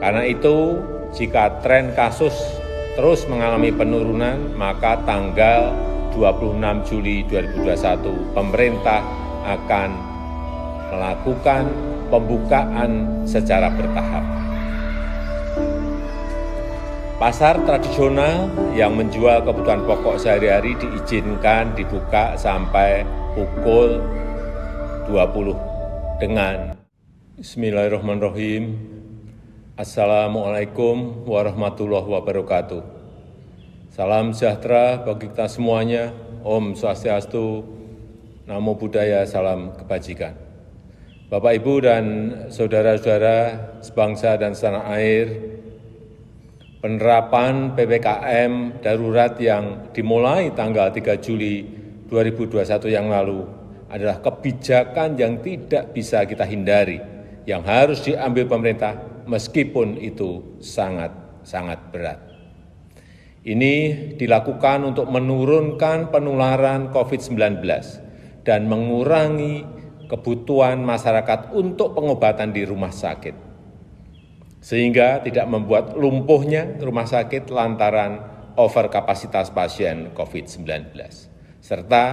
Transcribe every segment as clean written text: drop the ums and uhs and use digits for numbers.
Karena itu, jika tren kasus terus mengalami penurunan, maka tanggal 26 Juli 2021 pemerintah akan melakukan pembukaan secara bertahap. Pasar tradisional yang menjual kebutuhan pokok sehari-hari diizinkan dibuka sampai pukul 20 dengan Bismillahirrahmanirrahim. Assalamualaikum warahmatullahi wabarakatuh. Salam sejahtera bagi kita semuanya. Om Swastiastu, Namo Buddhaya, salam kebajikan. Bapak, Ibu, dan saudara-saudara sebangsa dan setanah air, penerapan PPKM darurat yang dimulai tanggal 3 Juli 2021 yang lalu adalah kebijakan yang tidak bisa kita hindari, yang harus diambil pemerintah meskipun itu sangat berat. Ini dilakukan untuk menurunkan penularan COVID-19 dan mengurangi kebutuhan masyarakat untuk pengobatan di rumah sakit, sehingga tidak membuat lumpuhnya rumah sakit lantaran overkapasitas pasien COVID-19, serta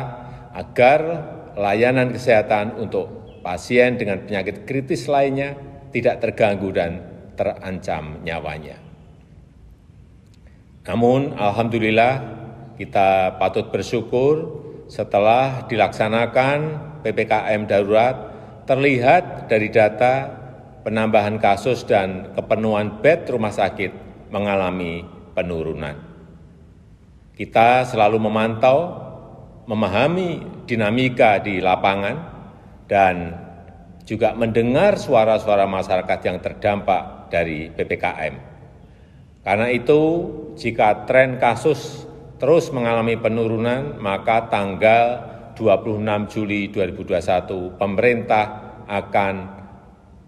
agar layanan kesehatan untuk pasien dengan penyakit kritis lainnya tidak terganggu dan terancam nyawanya. Namun, alhamdulillah, kita patut bersyukur setelah dilaksanakan PPKM darurat, terlihat dari data penambahan kasus dan kepenuhan bed rumah sakit mengalami penurunan. Kita selalu memantau, memahami dinamika di lapangan, dan juga mendengar suara-suara masyarakat yang terdampak dari PPKM. Karena itu, jika tren kasus terus mengalami penurunan, maka tanggal 26 Juli 2021 pemerintah akan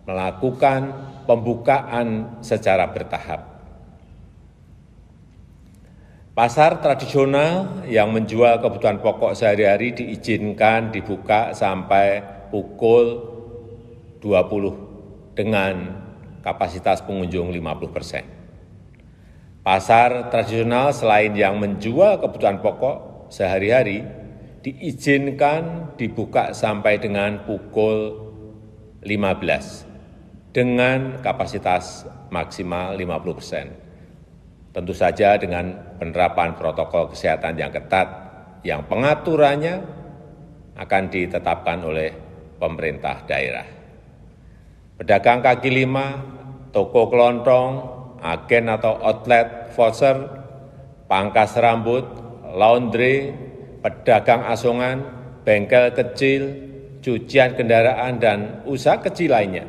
melakukan pembukaan secara bertahap. Pasar tradisional yang menjual kebutuhan pokok sehari-hari diizinkan dibuka sampai pukul 20 dengan kapasitas pengunjung 50%. Pasar tradisional selain yang menjual kebutuhan pokok sehari-hari diizinkan dibuka sampai dengan pukul 15 dengan kapasitas maksimal 50%. Tentu saja dengan penerapan protokol kesehatan yang ketat, yang pengaturannya akan ditetapkan oleh pemerintah daerah. Pedagang kaki lima, toko kelontong, agen atau outlet, voucher, pangkas rambut, laundry, pedagang asongan, bengkel kecil, cucian kendaraan, dan usaha kecil lainnya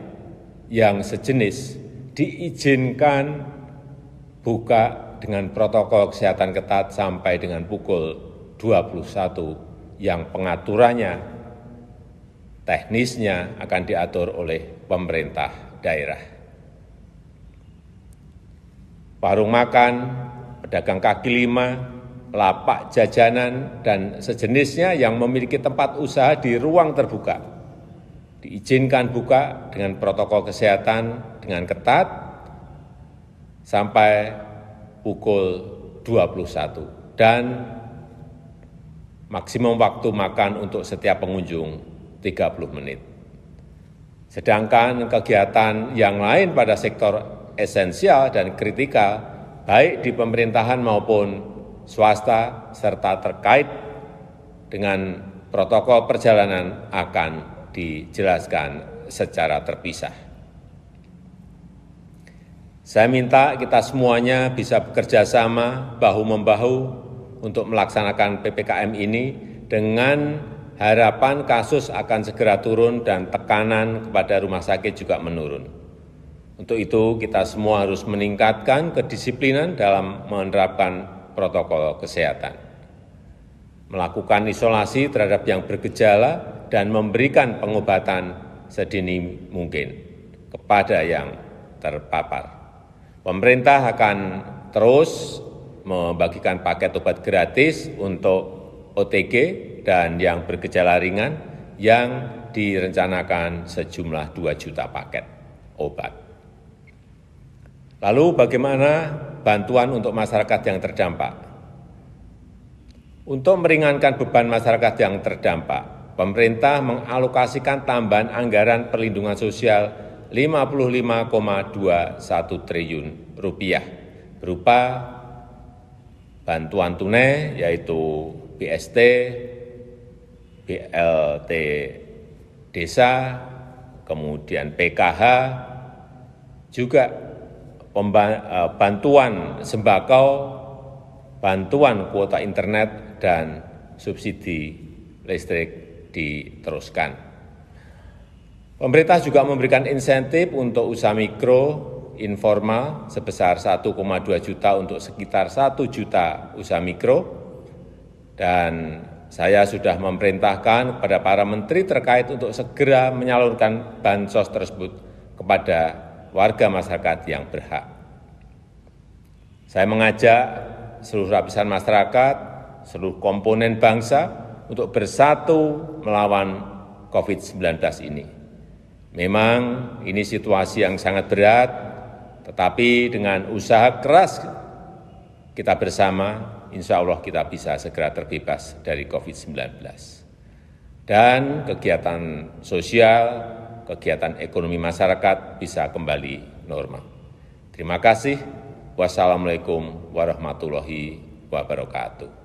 yang sejenis diizinkan buka dengan protokol kesehatan ketat sampai dengan pukul 21 yang pengaturannya teknisnya akan diatur oleh pemerintah daerah. Warung makan, pedagang kaki lima, lapak jajanan, dan sejenisnya yang memiliki tempat usaha di ruang terbuka diizinkan buka dengan protokol kesehatan dengan ketat sampai pukul 21 dan maksimum waktu makan untuk setiap pengunjung 30 menit. Sedangkan kegiatan yang lain pada sektor esensial dan kritikal, baik di pemerintahan maupun swasta, serta terkait dengan protokol perjalanan akan dijelaskan secara terpisah. Saya minta kita semuanya bisa bekerja sama, bahu-membahu untuk melaksanakan PPKM ini dengan harapan kasus akan segera turun dan tekanan kepada rumah sakit juga menurun. Untuk itu, kita semua harus meningkatkan kedisiplinan dalam menerapkan protokol kesehatan, melakukan isolasi terhadap yang bergejala, dan memberikan pengobatan sedini mungkin kepada yang terpapar. Pemerintah akan terus membagikan paket obat gratis untuk OTG dan yang bergejala ringan yang direncanakan sejumlah 2 juta paket obat. Lalu bagaimana bantuan untuk masyarakat yang terdampak? Untuk meringankan beban masyarakat yang terdampak, pemerintah mengalokasikan tambahan anggaran perlindungan sosial Rp55,21 triliun berupa bantuan tunai yaitu BST, BLT Desa, kemudian PKH, juga bantuan sembako, bantuan kuota internet, dan subsidi listrik diteruskan. Pemerintah juga memberikan insentif untuk usaha mikro, informal sebesar 1,2 juta untuk sekitar 1 juta usaha mikro, dan saya sudah memerintahkan kepada para menteri terkait untuk segera menyalurkan bansos tersebut kepada warga masyarakat yang berhak. Saya mengajak seluruh lapisan masyarakat, seluruh komponen bangsa untuk bersatu melawan COVID-19 ini. Memang ini situasi yang sangat berat, tetapi dengan usaha keras kita bersama, insya Allah kita bisa segera terbebas dari COVID-19. Dan kegiatan sosial, kegiatan ekonomi masyarakat bisa kembali normal. Terima kasih. Wassalamualaikum warahmatullahi wabarakatuh.